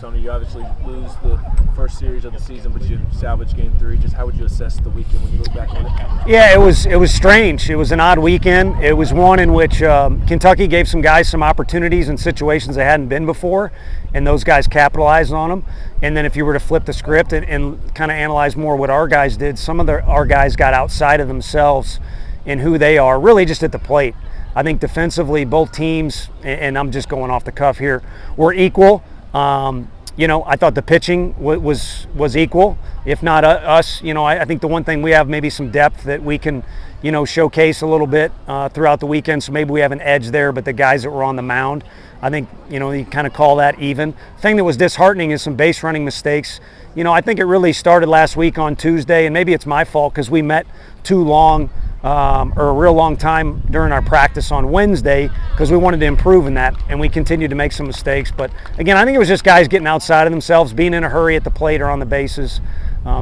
Tony, you obviously lose the first series of the season, but you salvage game 3. Just how would you assess the weekend when you look back on it? Yeah, it was strange. It was an odd weekend. It was one in which Kentucky gave some guys some opportunities in situations they hadn't been before, and those guys capitalized on them. And then if you were to flip the script and kind of analyze more what our guys did, some of our guys got outside of themselves in who they are, really just at the plate. I think defensively, both teams, and I'm just going off the cuff here, were equal. I thought the pitching was equal, if not us. I think the one thing we have maybe some depth that we can, showcase a little bit throughout the weekend. So maybe we have an edge there. But the guys that were on the mound, I think, you kind of call that even. The thing that was disheartening is some base running mistakes. I think it really started last week on Tuesday, and maybe it's my fault because we met too long. Or a real long time during our practice on Wednesday because we wanted to improve in that, and we continued to make some mistakes. But again, I think it was just guys getting outside of themselves, being in a hurry at the plate or on the bases.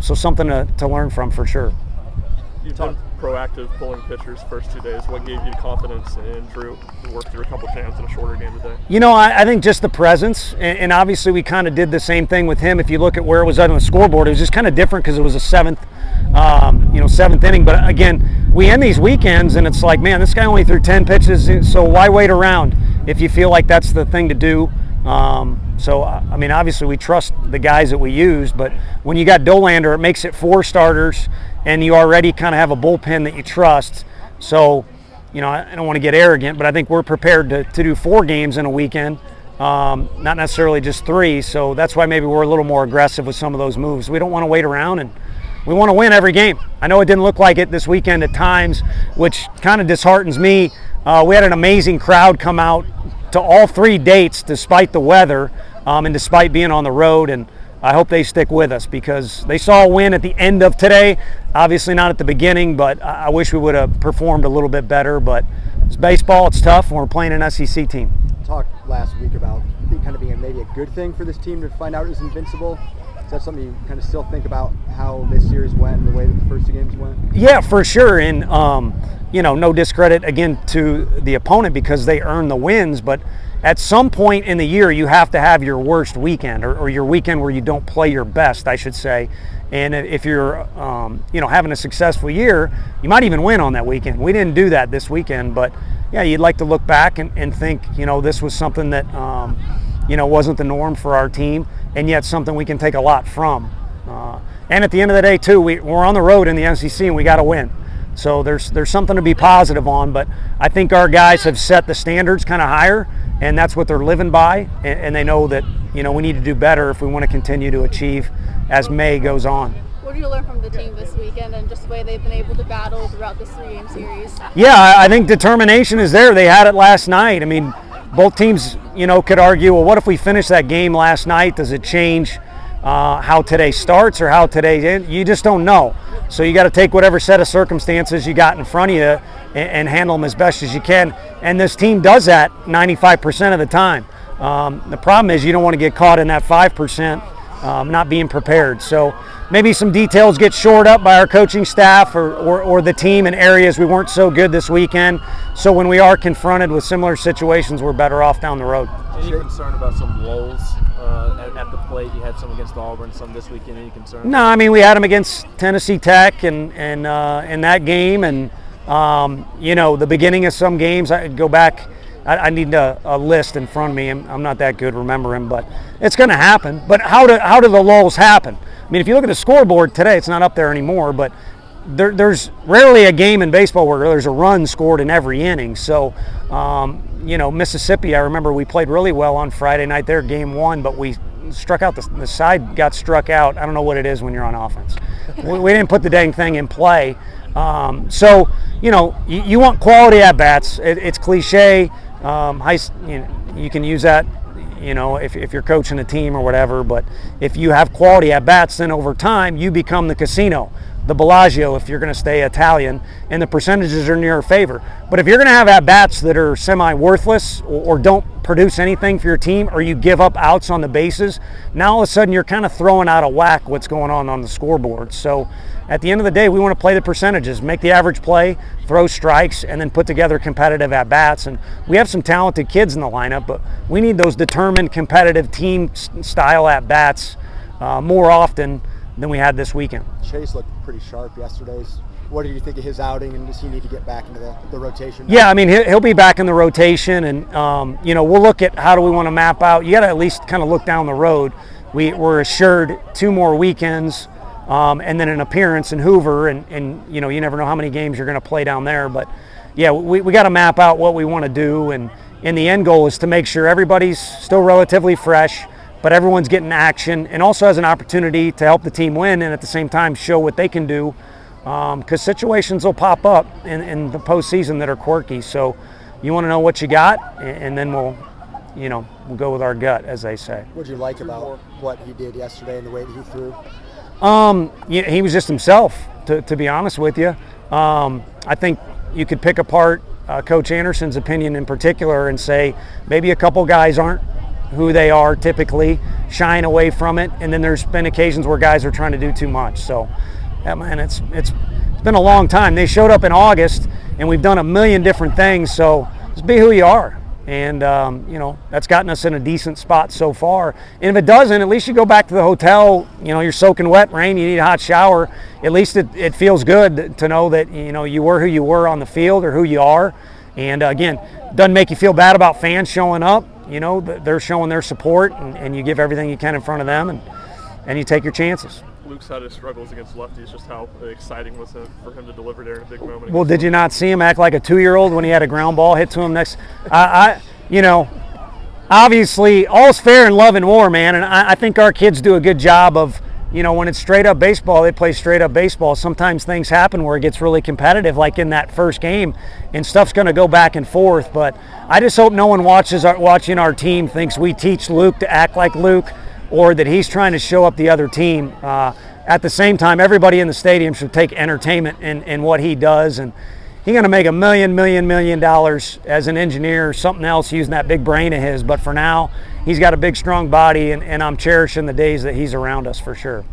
So something to learn from for sure. You've been proactive pulling pitchers first 2 days. What gave you the confidence in Drew to work through a couple chants in a shorter game today? I think just the presence, and obviously we kind of did the same thing with him. If you look at where it was on the scoreboard, it was just kind of different because it was a seventh inning. But again, we end these weekends and it's like, man, this guy only threw 10 pitches, so why wait around if you feel like that's the thing to do? Obviously we trust the guys that we use, but when you got Dolander, it makes it 4 starters, and you already kind of have a bullpen that you trust. So, I don't want to get arrogant, but I think we're prepared to do 4 games in a weekend, not necessarily just 3. So that's why maybe we're a little more aggressive with some of those moves. We don't want to wait around, and we want to win every game. I know it didn't look like it this weekend at times, which kind of disheartens me. We had an amazing crowd come out to all 3 dates despite the weather and despite being on the road, and I hope they stick with us because they saw a win at the end of today. Obviously not at the beginning, but I wish we would have performed a little bit better. But it's baseball, it's tough, and we're playing an SEC team. Talked last week about it kind of being maybe a good thing for this team to find out it was invincible. Is that something you kind of still think about how this series went and the way that the first 2 games went? Yeah, for sure. And, no discredit, again, to the opponent because they earned the wins. But at some point in the year, you have to have your worst weekend or your weekend where you don't play your best, I should say. And if you're, having a successful year, you might even win on that weekend. We didn't do that this weekend. But, yeah, you'd like to look back and think, this was something that, wasn't the norm for our team, and yet something we can take a lot from. And at the end of the day, too, we're on the road in the SEC, and we got to win. So there's something to be positive on, but I think our guys have set the standards kind of higher, and that's what they're living by, and they know that, we need to do better if we want to continue to achieve as May goes on. What did you learn from the team this weekend and just the way they've been able to battle throughout this 3-game series? Yeah, I think determination is there. They had it last night. I mean, both teams, could argue, well, what if we finish that game last night? Does it change how today starts or how today ends? You just don't know. So you got to take whatever set of circumstances you got in front of you and handle them as best as you can. And this team does that 95% of the time. The problem is you don't want to get caught in that 5% not being prepared. So maybe some details get shored up by our coaching staff or the team in areas we weren't so good this weekend. So when we are confronted with similar situations, we're better off down the road. Any concern about some lulls at the plate? You had some against Auburn, some this weekend. Any concern? No, I mean, we had them against Tennessee Tech and in that game. And, the beginning of some games, I go back. I need a list in front of me. I'm not that good remembering, but it's going to happen. But how do the lulls happen? I mean, if you look at the scoreboard today, it's not up there anymore, but there's rarely a game in baseball where there's a run scored in every inning. So, Mississippi, I remember we played really well on Friday night there, game 1, but we struck out, the side got struck out. I don't know what it is when you're on offense. We didn't put the dang thing in play. You want quality at-bats. It's cliche. You can use that, if you're coaching a team or whatever, but if you have quality at-bats, then over time you become the casino. the Bellagio if you're going to stay Italian, and the percentages are in your favor. But if you're going to have at-bats that are semi-worthless or don't produce anything for your team, or you give up outs on the bases, now all of a sudden you're kind of throwing out of whack what's going on the scoreboard. So at the end of the day, we want to play the percentages, make the average play, throw strikes, and then put together competitive at-bats. And we have some talented kids in the lineup, but we need those determined, competitive team-style at-bats more often than we had this weekend. Chase looked pretty sharp yesterday. What did you think of his outing, and does he need to get back into the rotation? Yeah, I mean, he'll be back in the rotation, and we'll look at how do we want to map out. You got to at least kind of look down the road. We're assured 2 more weekends, and then an appearance in Hoover, and you never know how many games you're going to play down there. But yeah, we got to map out what we want to do, and the end goal is to make sure everybody's still relatively fresh, but everyone's getting action and also has an opportunity to help the team win, and at the same time show what they can do, because situations will pop up in the postseason that are quirky. So you want to know what you got, and then we'll go with our gut, as they say. What did you like about what he did yesterday and the way that he threw? He was just himself, to be honest with you. I think you could pick apart Coach Anderson's opinion in particular and say maybe a couple guys aren't who they are typically, shying away from it, and then there's been occasions where guys are trying to do too much. So, yeah, man, it's been a long time. They showed up in August, and we've done a million different things. So just be who you are, and that's gotten us in a decent spot so far. And if it doesn't, at least you go back to the hotel. You're soaking wet, rain. You need a hot shower. At least it feels good to know that you were who you were on the field, or who you are. And again, doesn't make you feel bad about fans showing up. They're showing their support, and you give everything you can in front of them, and you take your chances. Luke's had his struggles against lefties. Just how exciting was it for him to deliver there in a big moment? Well, did you not see him act like a 2-year-old when he had a ground ball hit to him next? Obviously, all's fair in love and war, man, and I think our kids do a good job of, when it's straight up baseball, they play straight up baseball. Sometimes things happen where it gets really competitive, like in that first game, and stuff's going to go back and forth. But I just hope no one watching our team thinks we teach Luke to act like Luke, or that he's trying to show up the other team. At the same time, everybody in the stadium should take entertainment in what he does, and he's going to make $1 million as an engineer or something else using that big brain of his. But for now, he's got a big, strong body, and I'm cherishing the days that he's around us for sure.